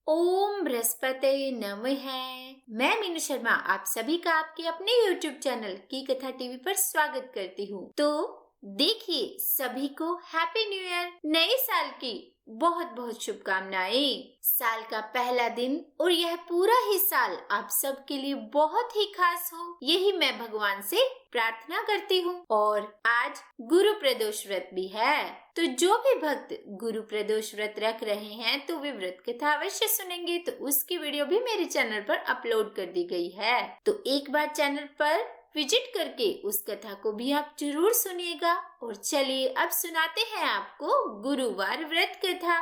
ओम बृहस्पति नमः। मैं मीनू शर्मा आप सभी का आपके अपने YouTube चैनल की कथा टीवी पर स्वागत करती हूँ। तो देखिए, सभी को हैप्पी न्यू ईयर, नए साल की बहुत बहुत शुभकामनाएं। साल का पहला दिन और यह पूरा ही साल आप सबके लिए बहुत ही खास हो, यही मैं भगवान से प्रार्थना करती हूँ। और आज गुरु प्रदोष व्रत भी है, तो जो भी भक्त गुरु प्रदोष व्रत रख रहे हैं तो वे व्रत कथा अवश्य सुनेंगे। तो उसकी वीडियो भी मेरे चैनल पर अपलोड कर दी गई है, तो एक बार चैनल पर विजिट करके उस कथा को भी आप जरूर सुनिएगा। और चलिए अब सुनाते हैं आपको गुरुवार व्रत कथा।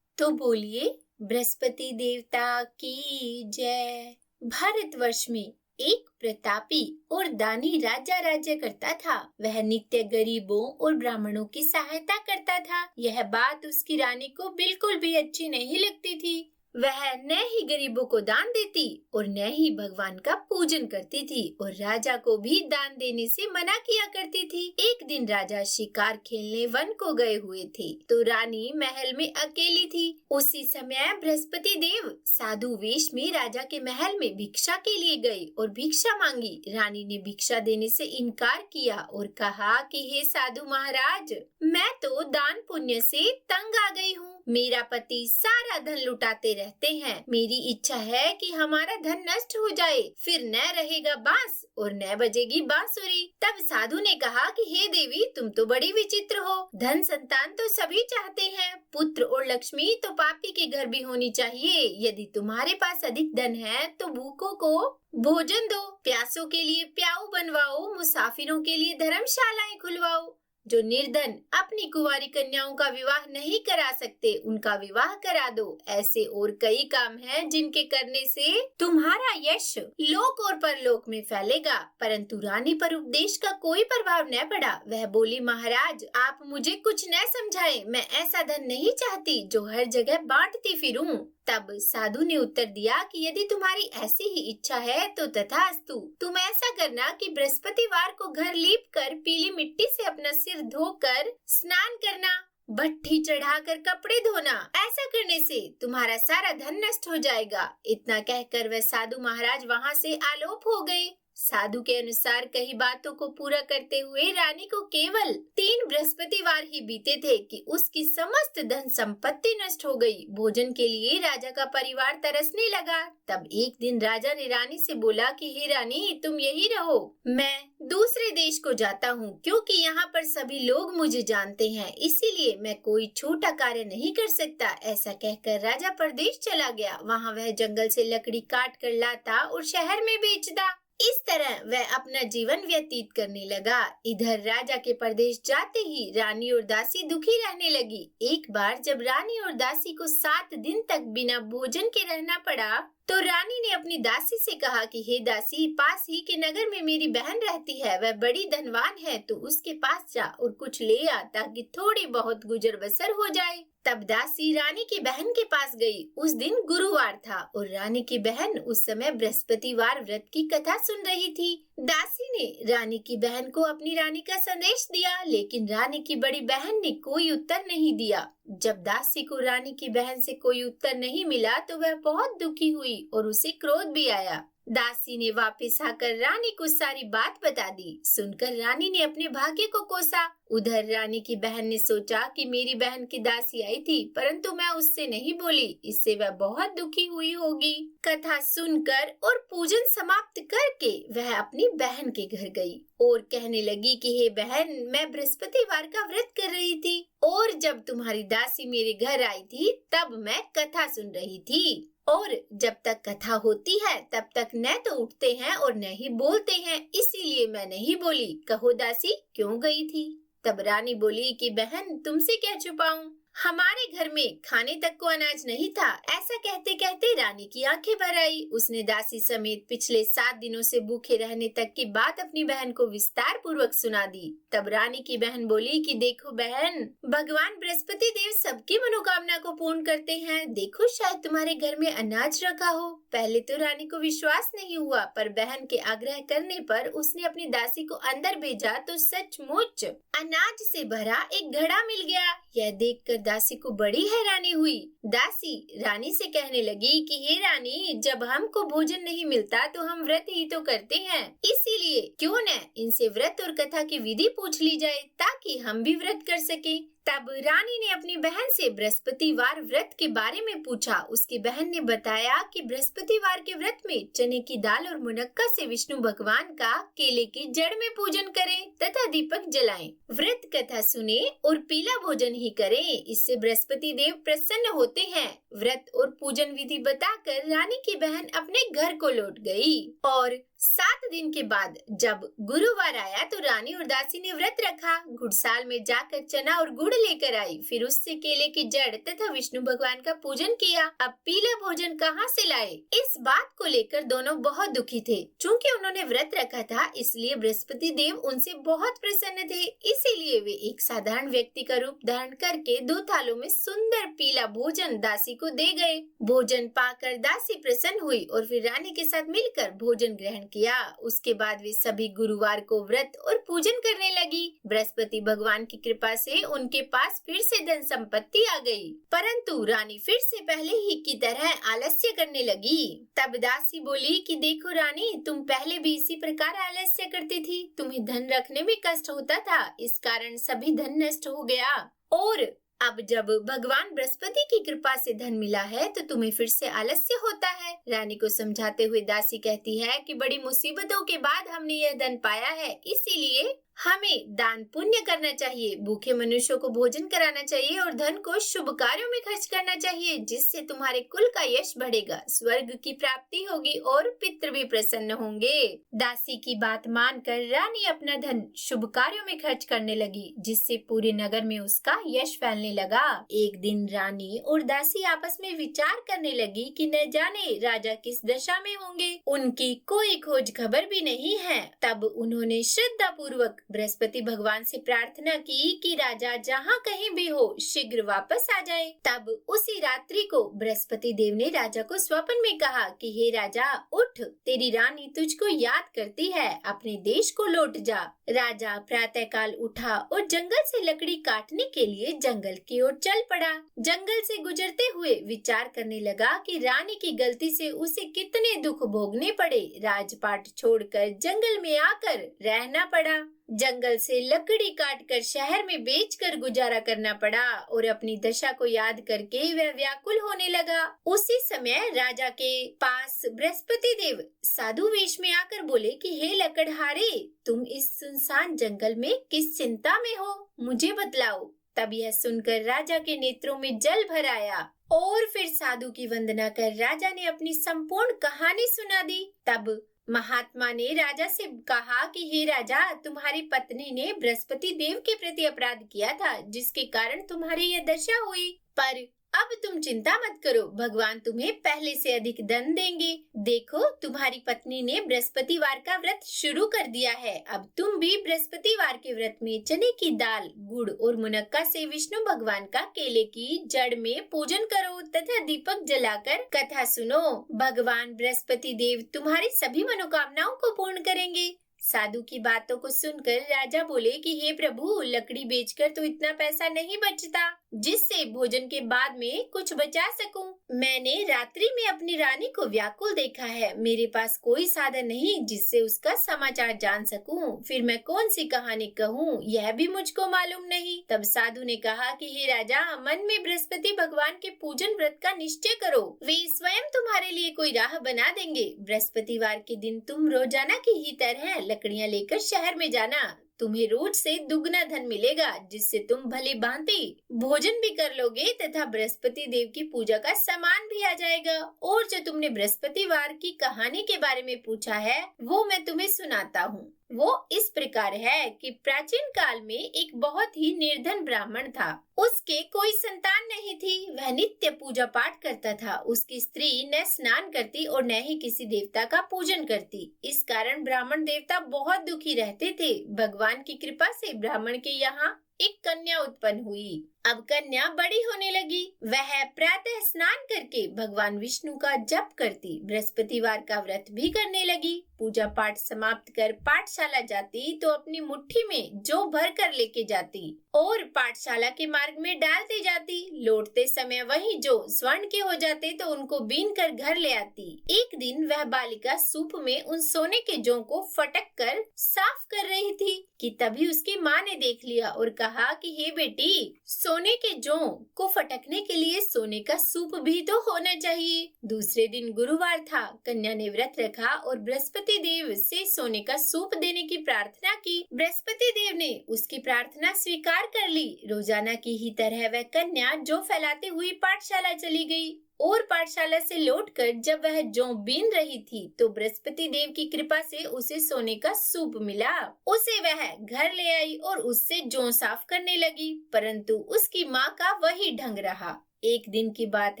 तो बोलिए बृहस्पति देवता की जय। भारतवर्ष में एक प्रतापी और दानी राजा राज्य करता था। वह नित्य गरीबों और ब्राह्मणों की सहायता करता था। यह बात उसकी रानी को बिल्कुल भी अच्छी नहीं लगती थी। वह न ही गरीबों को दान देती और न ही भगवान का पूजन करती थी, और राजा को भी दान देने से मना किया करती थी। एक दिन राजा शिकार खेलने वन को गए हुए थे, तो रानी महल में अकेली थी। उसी समय बृहस्पति देव साधु वेश में राजा के महल में भिक्षा के लिए गए और भिक्षा मांगी। रानी ने भिक्षा देने से इनकार किया और कहा कि हे साधु महाराज, मैं तो दान पुण्य से तंग आ गई हूँ। मेरा पति सारा धन लुटाते रहते हैं। मेरी इच्छा है कि हमारा धन नष्ट हो जाए, फिर न रहेगा बांस और न बजेगी बांसुरी। तब साधु ने कहा कि हे देवी, तुम तो बड़ी विचित्र हो। धन संतान तो सभी चाहते हैं, पुत्र और लक्ष्मी तो पापी के घर भी होनी चाहिए। यदि तुम्हारे पास अधिक धन है तो भूखों को भोजन दो, प्यासों के लिए प्याऊ बनवाओ, मुसाफिरों के लिए धर्मशालाएं खुलवाओ। जो निर्धन अपनी कुंवारी कन्याओं का विवाह नहीं करा सकते, उनका विवाह करा दो। ऐसे और कई काम हैं जिनके करने से तुम्हारा यश लोक और परलोक में फैलेगा। परंतु रानी पर उपदेश का कोई प्रभाव न पड़ा। वह बोली, महाराज आप मुझे कुछ न समझाएं। मैं ऐसा धन नहीं चाहती जो हर जगह बांटती फिरूं। तब साधु ने उत्तर दिया कि यदि तुम्हारी ऐसी ही इच्छा है तो तथास्तु। तुम ऐसा करना कि बृहस्पतिवार को घर लीप कर पीली मिट्टी से अपना सिर धोकर स्नान करना, भट्ठी चढ़ाकर कपड़े धोना। ऐसा करने से तुम्हारा सारा धन नष्ट हो जाएगा। इतना कहकर वह साधु महाराज वहाँ से आलोप हो गए। साधु के अनुसार कई बातों को पूरा करते हुए रानी को केवल 3 बृहस्पतिवार ही बीते थे कि उसकी समस्त धन संपत्ति नष्ट हो गई। भोजन के लिए राजा का परिवार तरसने लगा। तब एक दिन राजा ने रानी से बोला कि हे रानी, तुम यही रहो, मैं दूसरे देश को जाता हूँ, क्योंकि यहाँ पर सभी लोग मुझे जानते हैं, इसीलिए मैं कोई छोटा कार्य नहीं कर सकता। ऐसा कहकर राजा परदेश चला गया। वहाँ वह जंगल से लकड़ी काट कर लाता और शहर में बेचता। इस तरह वह अपना जीवन व्यतीत करने लगा। इधर राजा के परदेश जाते ही रानी और दासी दुखी रहने लगी। एक बार जब रानी और दासी को 7 दिन तक बिना भोजन के रहना पड़ा, तो रानी ने अपनी दासी से कहा कि हे दासी, पास ही के नगर में मेरी बहन रहती है, वह बड़ी धनवान है, तो उसके पास जा और कुछ ले आ ताकि थोड़ी बहुत गुजर बसर हो जाए। तब दासी रानी की बहन के पास गई। उस दिन गुरुवार था और रानी की बहन उस समय बृहस्पतिवार व्रत की कथा सुन रही थी। दासी ने रानी की बहन को अपनी रानी का संदेश दिया, लेकिन रानी की बड़ी बहन ने कोई उत्तर नहीं दिया। जब दासी को रानी की बहन से कोई उत्तर नहीं मिला तो वह बहुत दुखी हुई और उसे क्रोध भी आया। दासी ने वापस आकर रानी को सारी बात बता दी। सुनकर रानी ने अपने भाग्य को कोसा। उधर रानी की बहन ने सोचा कि मेरी बहन की दासी आई थी, परंतु मैं उससे नहीं बोली, इससे वह बहुत दुखी हुई होगी। कथा सुनकर और पूजन समाप्त करके वह अपनी बहन के घर गई और कहने लगी कि हे बहन, मैं बृहस्पतिवार का व्रत कर रही थी और जब तुम्हारी दासी मेरे घर आई थी तब मैं कथा सुन रही थी, और जब तक कथा होती है तब तक न तो उठते हैं और न ही बोलते हैं, इसीलिए मैं नहीं बोली। कहो दासी, क्यों गई थी? तब रानी बोली कि बहन, तुमसे क्या छुपाऊं, हमारे घर में खाने तक को अनाज नहीं था। ऐसा कहते कहते रानी की आंखें भर आई। उसने दासी समेत पिछले 7 दिनों से भूखे रहने तक की बात अपनी बहन को विस्तार पूर्वक सुना दी। तब रानी की बहन बोली कि देखो बहन, भगवान बृहस्पति देव सबकी मनोकामना को पूर्ण करते हैं। देखो, शायद तुम्हारे घर में अनाज रखा हो। पहले तो रानी को विश्वास नहीं हुआ, पर बहन के आग्रह करने पर उसने अपनी दासी को अंदर भेजा तो सचमुच अनाज से भरा एक घड़ा मिल गया। यह देखकर दासी को बड़ी हैरानी हुई। दासी रानी से कहने लगी कि हे रानी, जब हमको भोजन नहीं मिलता तो हम व्रत ही तो करते हैं, इसीलिए क्यों न इनसे व्रत और कथा की विधि पूछ ली जाए ताकि हम भी व्रत कर सके। तब रानी ने अपनी बहन से बृहस्पतिवार व्रत के बारे में पूछा। उसकी बहन ने बताया कि बृहस्पतिवार के व्रत में चने की दाल और मुनक्का से विष्णु भगवान का केले की जड़ में पूजन करें तथा दीपक जलाएं, व्रत कथा सुने और पीला भोजन ही करें, इससे बृहस्पति देव प्रसन्न होते हैं। व्रत और पूजन विधि बताकर रानी की बहन अपने घर को लौट गई। और 7 दिन के बाद जब गुरुवार आया तो रानी और दासी ने व्रत रखा। घुड़साल में जाकर चना और गुड़ लेकर आई, फिर उससे केले की जड़ तथा विष्णु भगवान का पूजन किया। अब पीला भोजन कहाँ से लाए? इस बात को लेकर दोनों बहुत दुखी थे। चूँकि उन्होंने व्रत रखा था इसलिए बृहस्पति देव उनसे बहुत प्रसन्न थे, इसीलिए वे एक साधारण व्यक्ति का रूप धारण करके 2 थालों में सुंदर पीला भोजन दासी को दे गए। भोजन पाकर दासी प्रसन्न हुई और फिर रानी के साथ मिलकर भोजन ग्रहण किया। उसके बाद वे सभी गुरुवार को व्रत और पूजन करने लगी। बृहस्पति भगवान की कृपा से उनके पास फिर से धन संपत्ति आ गई, परंतु रानी फिर से पहले ही की तरह आलस्य करने लगी। तब दासी बोली कि देखो रानी, तुम पहले भी इसी प्रकार आलस्य करती थी, तुम्हें धन रखने में कष्ट होता था, इस कारण सभी धन नष्ट हो गया, और अब जब भगवान बृहस्पति की कृपा से धन मिला है तो तुम्हें फिर से आलस्य होता है। रानी को समझाते हुए दासी कहती है कि बड़ी मुसीबतों के बाद हमने यह धन पाया है, इसीलिए हमें दान पुण्य करना चाहिए, भूखे मनुष्यों को भोजन कराना चाहिए और धन को शुभ कार्यों में खर्च करना चाहिए, जिससे तुम्हारे कुल का यश बढ़ेगा, स्वर्ग की प्राप्ति होगी और पितृ भी प्रसन्न होंगे। दासी की बात मानकर रानी अपना धन शुभ कार्यों में खर्च करने लगी, जिससे पूरे नगर में उसका यश फैलने लगा। एक दिन रानी और दासी आपस में विचार करने लगी कि न जाने राजा किस दशा में होंगे, उनकी कोई खोज खबर भी नहीं है। तब उन्होंने श्रद्धा पूर्वक बृहस्पति भगवान से प्रार्थना की कि राजा जहाँ कहीं भी हो शीघ्र वापस आ जाए। तब उसी रात्रि को बृहस्पति देव ने राजा को स्वप्न में कहा कि हे राजा, उठ, तेरी रानी तुझको याद करती है, अपने देश को लौट जा। राजा प्रातः काल उठा और जंगल से लकड़ी काटने के लिए जंगल की ओर चल पड़ा। जंगल से गुजरते हुए विचार करने लगा कि रानी की गलती से उसे कितने दुख भोगने पड़े, राजपाट छोड़कर जंगल में आकर रहना पड़ा। जंगल से लकड़ी काटकर शहर में बेचकर गुजारा करना पड़ा और अपनी दशा को याद करके वह व्याकुल होने लगा। उसी समय राजा के पास बृहस्पति देव साधु वेश में आकर बोले कि हे लकड़हारे, तुम इस सुनसान जंगल में किस चिंता में हो, मुझे बतलाओ। तब यह सुनकर राजा के नेत्रों में जल भर आया और फिर साधु की वंदना कर राजा ने अपनी संपूर्ण कहानी सुना दी। तब महात्मा ने राजा से कहा कि हे राजा, तुम्हारी पत्नी ने बृहस्पति देव के प्रति अपराध किया था, जिसके कारण तुम्हारी यह दशा हुई, पर अब तुम चिंता मत करो, भगवान तुम्हें पहले से अधिक धन देंगे। देखो, तुम्हारी पत्नी ने बृहस्पतिवार का व्रत शुरू कर दिया है, अब तुम भी बृहस्पतिवार के व्रत में चने की दाल, गुड़ और मुनक्का से विष्णु भगवान का केले की जड़ में पूजन करो तथा दीपक जलाकर कथा सुनो। भगवान बृहस्पति देव तुम्हारी सभी मनोकामनाओं को पूर्ण करेंगे। साधु की बातों को सुनकर राजा बोले कि हे प्रभु, लकड़ी बेचकर तो इतना पैसा नहीं बचता जिससे भोजन के बाद में कुछ बचा सकूं। मैंने रात्रि में अपनी रानी को व्याकुल देखा है, मेरे पास कोई साधन नहीं जिससे उसका समाचार जान सकूं। फिर मैं कौन सी कहानी कहूं, यह भी मुझको मालूम नहीं। तब साधु ने कहा कि हे राजा, मन में बृहस्पति भगवान के पूजन व्रत का निश्चय करो, वे स्वयं तुम्हारे लिए कोई राह बना देंगे। बृहस्पतिवार के दिन तुम रोजाना की ही तरह लकड़ियां लेकर शहर में जाना, तुम्हें रोज से दुगना धन मिलेगा, जिससे तुम भली भांति भोजन भी कर लोगे तथा बृहस्पति देव की पूजा का सामान भी आ जाएगा। और जो तुमने बृहस्पतिवार की कहानी के बारे में पूछा है वो मैं तुम्हें सुनाता हूँ। वो इस प्रकार है कि प्राचीन काल में एक बहुत ही निर्धन ब्राह्मण था। उसके कोई संतान नहीं थी। वह नित्य पूजा पाठ करता था। उसकी स्त्री न स्नान करती और न ही किसी देवता का पूजन करती। इस कारण ब्राह्मण देवता बहुत दुखी रहते थे। भगवान की कृपा से ब्राह्मण के यहाँ एक कन्या उत्पन्न हुई। अब कन्या बड़ी होने लगी। वह प्रातः स्नान करके भगवान विष्णु का जप करती, बृहस्पतिवार का व्रत भी करने लगी। पूजा पाठ समाप्त कर पाठशाला जाती तो अपनी मुट्ठी में जौ भर कर लेके जाती और पाठशाला के मार्ग में डालते जाती। लौटते समय वही जौ स्वर्ण के हो जाते तो उनको बीन कर घर ले आती। एक दिन वह बालिका सूप में उन सोने के जौ को फटक कर साफ कर रही थी कि तभी उसकी माँ ने देख लिया और कहा कि हे बेटी, सोने के जौ को फटकने के लिए सोने का सूप भी तो होना चाहिए। दूसरे दिन गुरुवार था। कन्या ने व्रत रखा और बृहस्पति देव से सोने का सूप देने की प्रार्थना की। बृहस्पति देव ने उसकी प्रार्थना स्वीकार कर ली। रोजाना की ही तरह वह कन्या जौ फैलाते हुई पाठशाला चली गई और पाठशाला से लौटकर जब वह जौ बीन रही थी तो बृहस्पति देव की कृपा से उसे सोने का सूप मिला। उसे वह घर ले आई और उससे जौ साफ करने लगी, परंतु उसकी माँ का वही ढंग रहा। एक दिन की बात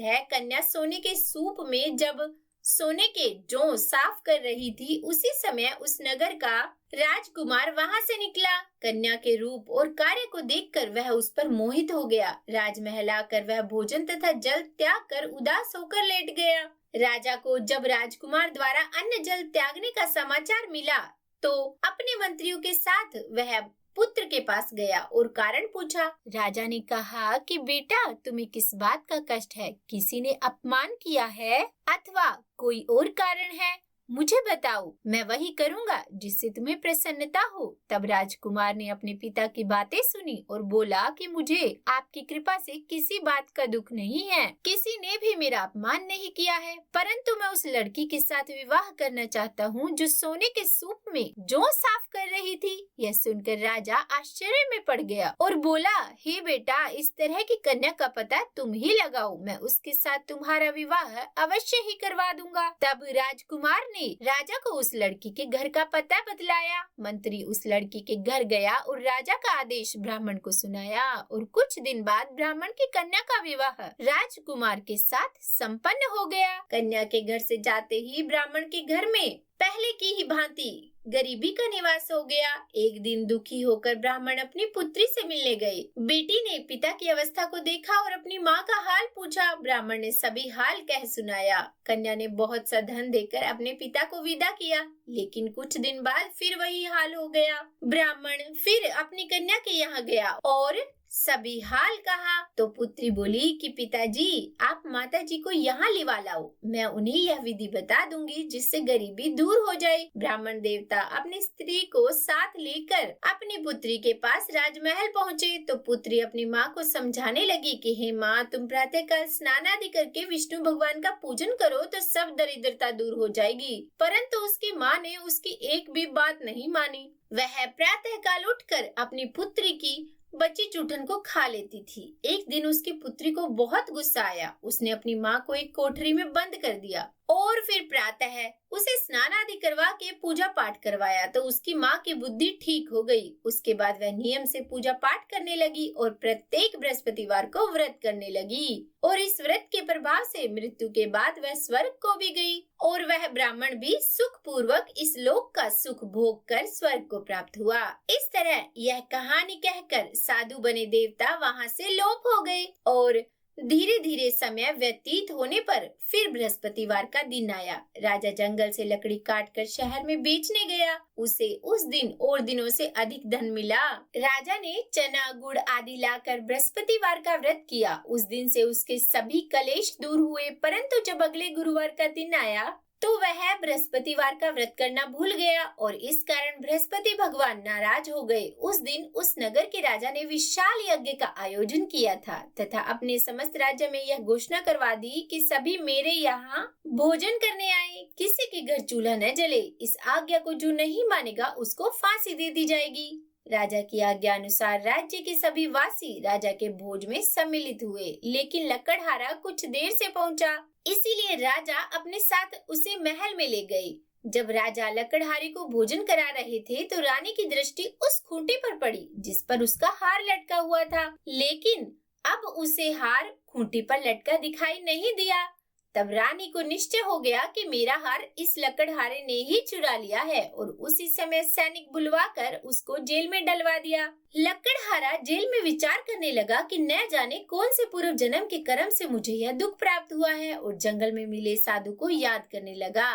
है, कन्या सोने के सूप में जब सोने के जौ साफ कर रही थी, उसी समय उस नगर का राजकुमार वहां से निकला। कन्या के रूप और कार्य को देखकर वह उस पर मोहित हो गया। राजमहल आकर वह भोजन तथा जल त्याग कर उदास होकर लेट गया। राजा को जब राजकुमार द्वारा अन्न जल त्यागने का समाचार मिला तो अपने मंत्रियों के साथ वह पुत्र के पास गया और कारण पूछा। राजा ने कहा कि बेटा, तुम्हें किस बात का कष्ट है? किसी ने अपमान किया है अथवा कोई और कारण है? मुझे बताओ, मैं वही करूँगा जिससे तुम्हें प्रसन्नता हो। तब राजकुमार ने अपने पिता की बातें सुनी और बोला कि मुझे आपकी कृपा से किसी बात का दुख नहीं है। किसी ने भी मेरा अपमान नहीं किया है, परंतु मैं उस लड़की के साथ विवाह करना चाहता हूँ जो सोने के सूप में जौ साफ कर रही थी। यह सुनकर राजा आश्चर्य में पड़ गया और बोला, हे बेटा, इस तरह की कन्या का पता तुम ही लगाओ। मैं उसके साथ तुम्हारा विवाह अवश्य ही करवा दूंगा। तब राजकुमार ने राजा को उस लड़की के घर का पता बतलाया। मंत्री उस लड़की के घर गया और राजा का आदेश ब्राह्मण को सुनाया और कुछ दिन बाद ब्राह्मण की कन्या का विवाह राजकुमार के साथ संपन्न हो गया। कन्या के घर से जाते ही ब्राह्मण के घर में पहले की ही भांति गरीबी का निवास हो गया। एक दिन दुखी होकर ब्राह्मण अपनी पुत्री से मिलने गए। बेटी ने पिता की अवस्था को देखा और अपनी माँ का हाल पूछा। ब्राह्मण ने सभी हाल कह सुनाया। कन्या ने बहुत सा धन देकर अपने पिता को विदा किया, लेकिन कुछ दिन बाद फिर वही हाल हो गया। ब्राह्मण फिर अपनी कन्या के यहाँ गया और सभी हाल कहा तो पुत्री बोली कि पिताजी, आप माताजी को यहाँ लिवा लाओ। मैं उन्हें यह विधि बता दूंगी जिससे गरीबी दूर हो जाए। ब्राह्मण देवता अपनी स्त्री को साथ लेकर अपनी पुत्री के पास राजमहल पहुँचे तो पुत्री अपनी माँ को समझाने लगी कि हे माँ, तुम प्रातःकाल स्नान आदि करके विष्णु भगवान का पूजन करो तो सब दरिद्रता दूर हो जाएगी। परंतु उसकी माँ ने उसकी एक भी बात नहीं मानी। वह प्रातःकाल उठकर अपनी पुत्री की बची चूठन को खा लेती थी। एक दिन उसकी पुत्री को बहुत गुस्सा आया। उसने अपनी माँ को एक कोठरी में बंद कर दिया और फिर प्रातः उसे स्नान आदि करवा के पूजा पाठ करवाया तो उसकी माँ की बुद्धि ठीक हो गई। उसके बाद वह नियम से पूजा पाठ करने लगी और प्रत्येक बृहस्पतिवार को व्रत करने लगी और इस व्रत के प्रभाव से मृत्यु के बाद वह स्वर्ग को भी गई और वह ब्राह्मण भी सुख पूर्वक इस लोक का सुख भोग कर स्वर्ग को प्राप्त हुआ। इस तरह यह कहानी कहकर साधु बने देवता वहाँ से लोप हो गए और धीरे धीरे समय व्यतीत होने पर फिर बृहस्पतिवार का दिन आया। राजा जंगल से लकड़ी काटकर शहर में बेचने गया। उसे उस दिन और दिनों से अधिक धन मिला। राजा ने चना गुड़ आदि लाकर बृहस्पतिवार का व्रत किया। उस दिन से उसके सभी कलेश दूर हुए, परंतु जब अगले गुरुवार का दिन आया तो वह बृहस्पतिवार का व्रत करना भूल गया और इस कारण बृहस्पति भगवान नाराज हो गए। उस दिन उस नगर के राजा ने विशाल यज्ञ का आयोजन किया था तथा अपने समस्त राज्य में यह घोषणा करवा दी कि सभी मेरे यहाँ भोजन करने आए। किसी के घर चूल्हा न जले। इस आज्ञा को जो नहीं मानेगा उसको फांसी दे दी जाएगी। राजा की आज्ञा अनुसार राज्य के सभी वासी राजा के भोज में सम्मिलित हुए, लेकिन लकड़हारा कुछ देर से पहुंचा, इसीलिए राजा अपने साथ उसे महल में ले गए। जब राजा लकड़हारे को भोजन करा रहे थे तो रानी की दृष्टि उस खूंटी पर पड़ी जिस पर उसका हार लटका हुआ था, लेकिन अब उसे हार खूंटी पर लटका दिखाई नहीं दिया। तब रानी को निश्चय हो गया कि मेरा हार इस लकड़हारे ने ही चुरा लिया है और उसी समय सैनिक बुलवाकर उसको जेल में डलवा दिया। लकड़हारा जेल में विचार करने लगा कि न जाने कौन से पूर्व जन्म के कर्म से मुझे यह दुख प्राप्त हुआ है, और जंगल में मिले साधु को याद करने लगा।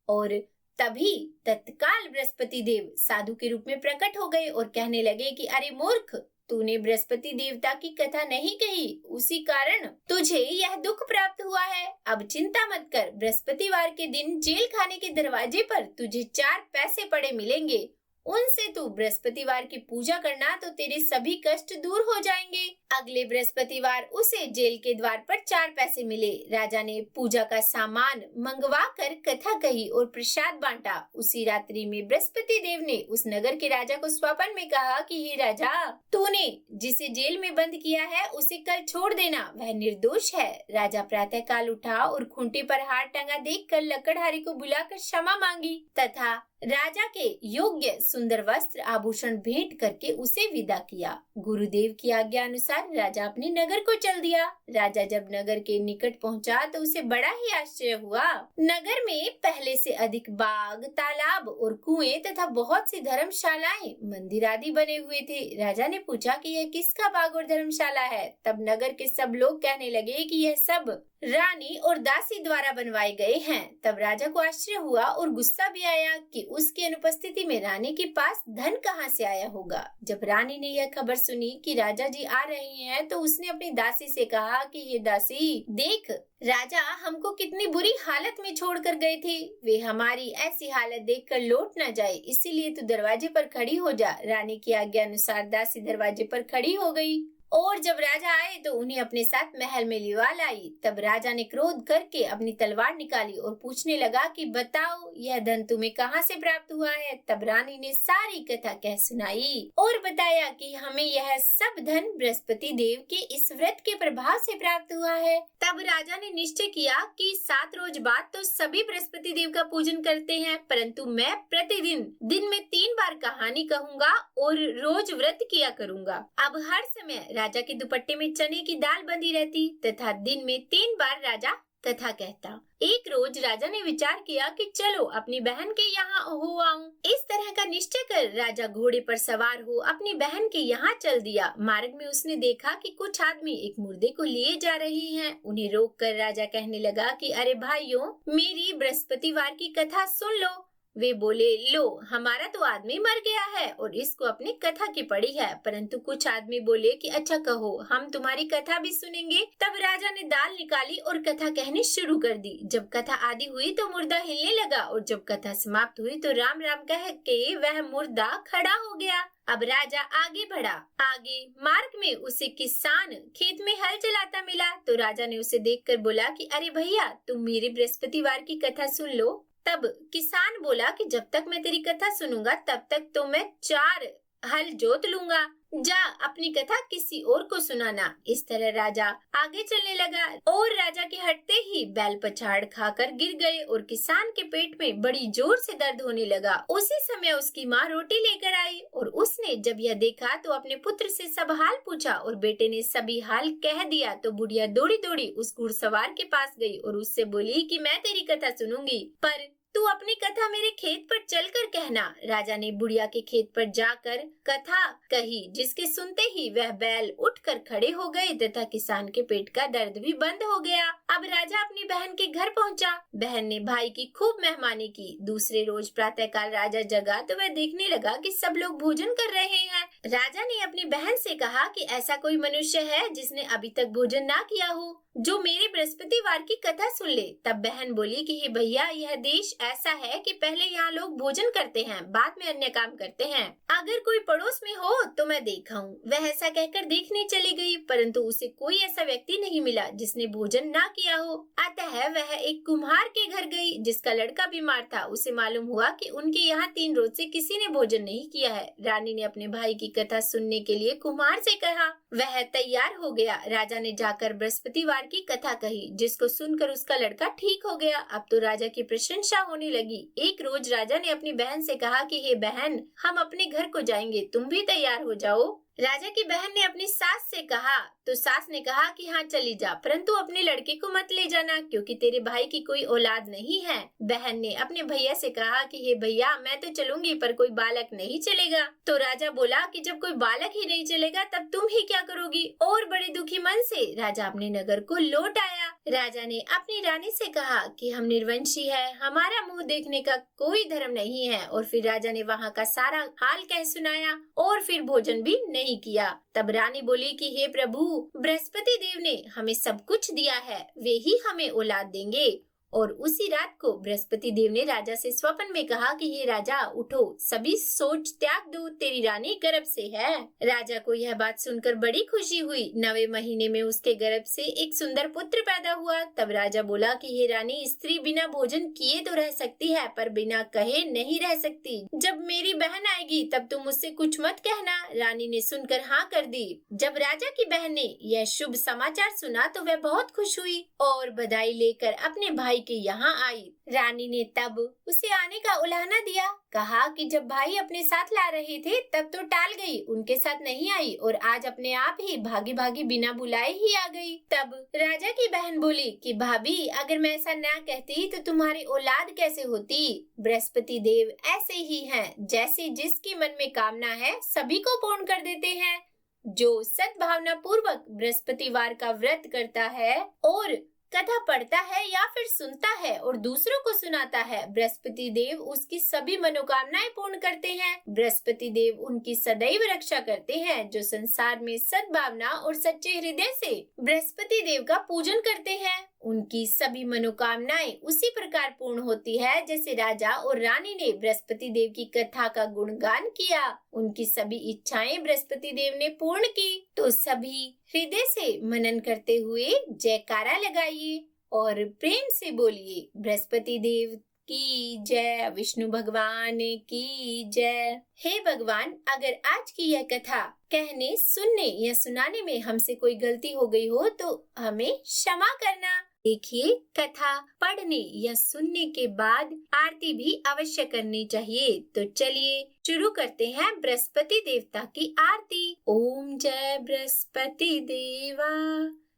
और तभी तत्काल बृहस्पति देव साधु के रूप में प्रकट हो गए और कहने लगे कि अरे मूर्ख, तूने बृहस्पति देवता की कथा नहीं कही, उसी कारण तुझे यह दुख प्राप्त हुआ है। अब चिंता मत कर, बृहस्पतिवार के दिन जेल खाने के दरवाजे पर तुझे 4 पैसे पड़े मिलेंगे, उनसे तू बृहस्पतिवार की पूजा करना तो तेरे सभी कष्ट दूर हो जाएंगे। अगले बृहस्पतिवार उसे जेल के द्वार पर 4 पैसे मिले। राजा ने पूजा का सामान मंगवा कर कथा कही और प्रसाद बांटा। उसी रात्रि में बृहस्पति देव ने उस नगर के राजा को स्वप्न में कहा कि हे राजा, तूने जिसे जेल में बंद किया है उसे कल छोड़ देना, वह निर्दोष है। राजा प्रातः काल उठा और खूंटे पर हार टंगा देखकर लकड़हारे को बुलाकर क्षमा मांगी तथा राजा के योग्य सुंदर वस्त्र आभूषण भेंट करके उसे विदा किया। गुरुदेव की आज्ञा अनुसार राजा अपने नगर को चल दिया। राजा जब नगर के निकट पहुंचा तो उसे बड़ा ही आश्चर्य हुआ। नगर में पहले से अधिक बाग, तालाब और कुएं तथा बहुत सी धर्मशालाएं, मंदिर आदि बने हुए थे। राजा ने पूछा कि यह किसका बाग और धर्मशाला है। तब नगर के सब लोग कहने लगे कि यह सब रानी और दासी द्वारा बनवाए गए हैं। तब राजा को आश्चर्य हुआ और गुस्सा भी आया कि उसकी अनुपस्थिति में रानी के पास धन कहाँ से आया होगा। जब रानी ने यह खबर सुनी कि राजा जी आ रहे हैं तो उसने अपनी दासी से कहा कि ये दासी, देख, राजा हमको कितनी बुरी हालत में छोड़कर गए थे, वे हमारी ऐसी हालत देखकर लौट न जाए, इसीलिए तू दरवाजे पर खड़ी हो जा। रानी की आज्ञा अनुसार दासी दरवाजे पर खड़ी हो गई और जब राजा आए तो उन्हें अपने साथ महल में लिवा लाई। तब राजा ने क्रोध करके अपनी तलवार निकाली और पूछने लगा कि बताओ, यह धन तुम्हें कहाँ से प्राप्त हुआ है। तब रानी ने सारी कथा कह सुनाई और बताया कि हमें यह सब धन बृहस्पति देव के इस व्रत के प्रभाव से प्राप्त हुआ है। तब राजा ने निश्चय किया कि 7 रोज बाद तो सभी बृहस्पति देव का पूजन करते हैं, परंतु मैं प्रतिदिन दिन में 3 बार कहानी कहूँगा और रोज व्रत किया करूँगा। अब हर समय राजा के दुपट्टे में चने की दाल बंधी रहती तथा दिन में 3 बार राजा कथा कहता। एक रोज राजा ने विचार किया कि चलो अपनी बहन के यहाँ हो आऊं। इस तरह का निश्चय कर राजा घोड़े पर सवार हो अपनी बहन के यहाँ चल दिया। मार्ग में उसने देखा कि कुछ आदमी एक मुर्दे को लिए जा रहे हैं। उन्हें रोककर राजा कहने लगा कि अरे भाइयों, मेरी बृहस्पतिवार की कथा सुन लो। वे बोले, लो, हमारा तो आदमी मर गया है और इसको अपनी कथा की पड़ी है। परंतु कुछ आदमी बोले कि अच्छा कहो, हम तुम्हारी कथा भी सुनेंगे। तब राजा ने दाल निकाली और कथा कहनी शुरू कर दी। जब कथा आदि हुई तो मुर्दा हिलने लगा और जब कथा समाप्त हुई तो राम राम कह के वह मुर्दा खड़ा हो गया। अब राजा आगे बढ़ा। आगे मार्ग में उसे किसान खेत में हल चलाता मिला तो राजा ने उसे देखकर बोला कि अरे भैया, तुम मेरी बृहस्पतिवार की कथा सुन लो। तब किसान बोला कि जब तक मैं तेरी कथा सुनूंगा तब तक तो मैं 4 हल जोत लूंगा, जा अपनी कथा किसी और को सुनाना। इस तरह राजा आगे चलने लगा और राजा के हटते ही बैल पछाड़ खाकर गिर गए और किसान के पेट में बड़ी जोर से दर्द होने लगा। उसी समय उसकी माँ रोटी लेकर आई और उसने जब यह देखा तो अपने पुत्र से सब हाल पूछा और बेटे ने सभी हाल कह दिया। तो बुढ़िया दौड़ी दौड़ी उस घुड़सवार के पास गई और उससे बोली कि मैं तेरी कथा सुनूंगी, पर तू अपनी कथा मेरे खेत पर चलकर कहना। राजा ने बुढ़िया के खेत पर जाकर कथा कही, जिसके सुनते ही वह बैल उठकर खड़े हो गए तथा किसान के पेट का दर्द भी बंद हो गया। अब राजा अपनी बहन के घर पहुंचा। बहन ने भाई की खूब मेहमानी की। दूसरे रोज प्रातःकाल राजा जगा तो वह देखने लगा कि सब लोग भोजन कर रहे हैं। राजा ने अपनी बहन से कहा कि ऐसा कोई मनुष्य है जिसने अभी तक भोजन ना किया हो, जो मेरे बृहस्पतिवार की कथा सुन ले। तब बहन बोली कि हे भैया, यह देश ऐसा है कि पहले यहाँ लोग भोजन करते हैं, बाद में अन्य काम करते हैं। अगर कोई पड़ोस में हो तो मैं दिखाऊं। वह ऐसा कहकर देखने चली गई, परंतु उसे कोई ऐसा व्यक्ति नहीं मिला जिसने भोजन ना किया हो। अतः वह एक कुम्हार के घर गई जिसका लड़का बीमार था। उसे मालूम हुआ कि उनके यहाँ 3 रोज से किसी ने भोजन नहीं किया है। रानी ने अपने भाई की कथा सुनने के लिए कुम्हार से कहा। वह तैयार हो गया। राजा ने जाकर बृहस्पतिवार की कथा कही, जिसको सुनकर उसका लड़का ठीक हो गया। अब तो राजा की प्रशंसा होने लगी। एक रोज राजा ने अपनी बहन से कहा कि हे बहन, हम अपने घर को जाएंगे, तुम भी तैयार हो जाओ। राजा की बहन ने अपनी सास से कहा तो सास ने कहा कि हाँ चली जा, परंतु अपने लड़के को मत ले जाना क्योंकि तेरे भाई की कोई औलाद नहीं है। बहन ने अपने भैया से कहा कि हे भैया, मैं तो चलूंगी पर कोई बालक नहीं चलेगा। तो राजा बोला कि जब कोई बालक ही नहीं चलेगा तब तुम ही क्या करोगी। और बड़े दुखी मन से राजा अपने नगर को लौट आया। राजा ने अपनी रानी से कहा कि हम निर्वंशी है, हमारा मुंह देखने का कोई धर्म नहीं है। और फिर राजा ने वहाँ का सारा हाल कह सुनाया और फिर भोजन भी नहीं किया। तब रानी बोली कि हे प्रभु, बृहस्पति देव ने हमें सब कुछ दिया है, वे ही हमें औलाद देंगे। और उसी रात को बृहस्पति देव ने राजा से स्वप्न में कहा कि हे राजा, उठो, सभी सोच त्याग दो, तेरी रानी गर्भ से है। राजा को यह बात सुनकर बड़ी खुशी हुई। 9वें महीने में उसके गर्भ से एक सुंदर पुत्र पैदा हुआ। तब राजा बोला कि हे रानी, स्त्री बिना भोजन किए तो रह सकती है पर बिना कहे नहीं रह सकती। जब मेरी बहन आएगी तब तुम मुझसे कुछ मत कहना। रानी ने सुनकर हाँ कर दी। जब राजा की बहन ने यह शुभ समाचार सुना तो वह बहुत खुश हुई और बधाई लेकर अपने भाई के यहाँ आई। रानी ने तब उसे आने का उलाहना दिया, कहा कि जब भाई अपने साथ ला रहे थे तब तो टाल गई, उनके साथ नहीं आई और आज अपने आप ही भागी भागी बिना बुलाए ही आ गई। तब राजा की बहन बोली कि भाभी, अगर मैं ऐसा ना कहती तो तुम्हारी औलाद कैसे होती। बृहस्पति देव ऐसे ही हैं, जैसे जिसके मन में कामना है सभी को पूर्ण कर देते हैं। जो सद्भावना पूर्वक बृहस्पतिवार का व्रत करता है और कथा पढ़ता है या फिर सुनता है और दूसरों को सुनाता है, बृहस्पति देव उसकी सभी मनोकामनाएं पूर्ण करते हैं। बृहस्पति देव उनकी सदैव रक्षा करते हैं जो संसार में सद्भावना और सच्चे हृदय से बृहस्पति देव का पूजन करते हैं। उनकी सभी मनोकामनाएं उसी प्रकार पूर्ण होती है जैसे राजा और रानी ने बृहस्पति देव की कथा का गुणगान किया। उनकी सभी इच्छाएं बृहस्पति देव ने पूर्ण की। तो सभी हृदय से मनन करते हुए जयकारा लगाइए और प्रेम से बोलिए, बृहस्पति देव की जय, विष्णु भगवान की जय। हे भगवान, अगर आज की यह कथा कहने, सुनने या सुनाने में हमसे कोई गलती हो गई हो तो हमें क्षमा करना। देखिए, कथा पढ़ने या सुनने के बाद आरती भी अवश्य करनी चाहिए। तो चलिए शुरू करते हैं बृहस्पति देवता की आरती। ओम जय बृहस्पति देवा,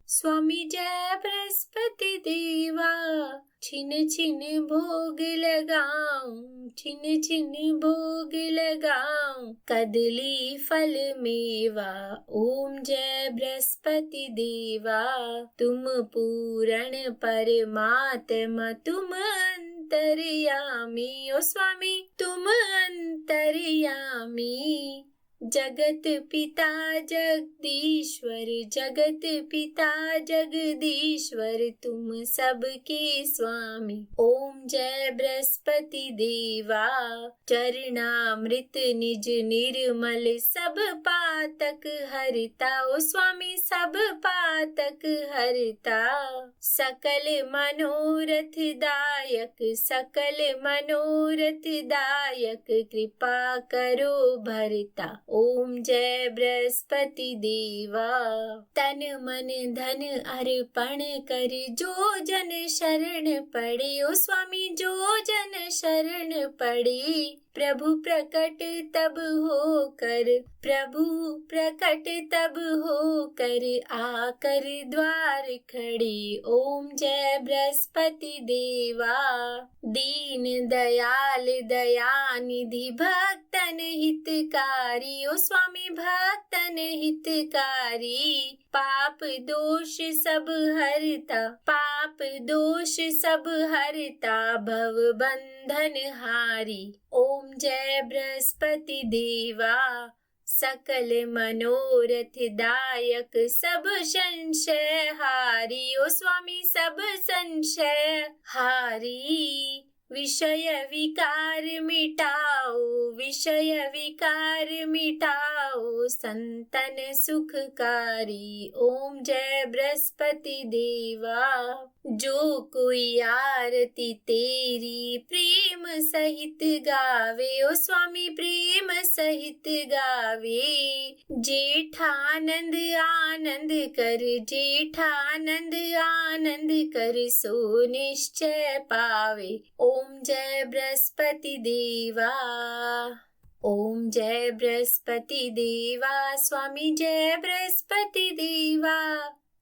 स्वामी जय बृहस्पति देवा। छिन छिन भोग लगाऊं, छिन छिन भोग लगाऊं, कदली फल मेवा। ओम जय बृहस्पति देवा, तुम पूर्ण परमात्मा, तुम अंतर्यामी। ओ स्वामी, तुम अंतर्यामी। जगत पिता जगदीश्वर, जगत पिता जगदीश्वर, तुम सबके स्वामी। ओम जय बृहस्पति देवा, चरणामृत निज निर्मल, सब पातक हरता। ओ स्वामी, सब पातक हरता। सकल मनोरथ दायक, सकल मनोरथ दायक, कृपा करो भरता। ओम जय बृहस्पति देवा, तन मन धन अर्पण कर, जो जन शरण पड़े। ओ स्वामी, जो जन शरण पड़े, प्रभु प्रकट तब हो कर, प्रभु प्रकट तब हो कर, आकर द्वार खड़े। ओम जय बृहस्पति देवा, दीन दयाल दयानिधि, भक्तन हितकारी। ओ स्वामी, भक्तन हितकारी। पाप दोष सब हरता, पाप दोष सब हरता, भव बंधन हारी। ओम जय बृहस्पति देवा, सकल मनोरथ दायक, सब संशय हारी। ओ स्वामी, सब संशय हारी। विषय विकार मिटाओ, विषय विकार मिटाओ, संतन सुखकारी। ओम जय बृहस्पति देवा, जो कोई आरती तेरी प्रेम सहित गावे। ओ स्वामी, प्रेम सहित गावे। जेठानंद आनंद कर, जेठानंद आनंद कर, सो निश्चय पावे। ओम जय बृहस्पति देवा। ओम जय बृहस्पति देवा, स्वामी जय बृहस्पति देवा।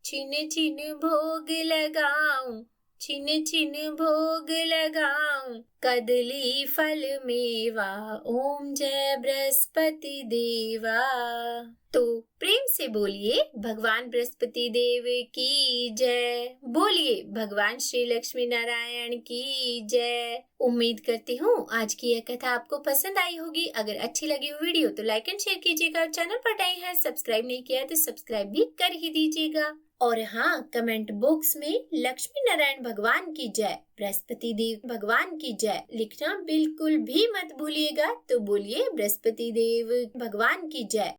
छिन छिन भोग लगाऊं, छिन छिन भोग लगाऊं, कदली फल मेवा। ओम जय बृहस्पति देवा। तो प्रेम से बोलिए भगवान बृहस्पति देव की जय। बोलिए भगवान श्री लक्ष्मी नारायण की जय। उम्मीद करती हूँ आज की यह कथा आपको पसंद आई होगी। अगर अच्छी लगी हो वीडियो तो लाइक एंड शेयर कीजिएगा। चैनल पर नए हैं, सब्सक्राइब नहीं किया तो सब्सक्राइब भी कर ही दीजिएगा। और हाँ, कमेंट बॉक्स में लक्ष्मी नारायण भगवान की जय, बृहस्पति देव भगवान की जय लिखना बिल्कुल भी मत भूलिएगा। तो बोलिए बृहस्पति देव भगवान की जय।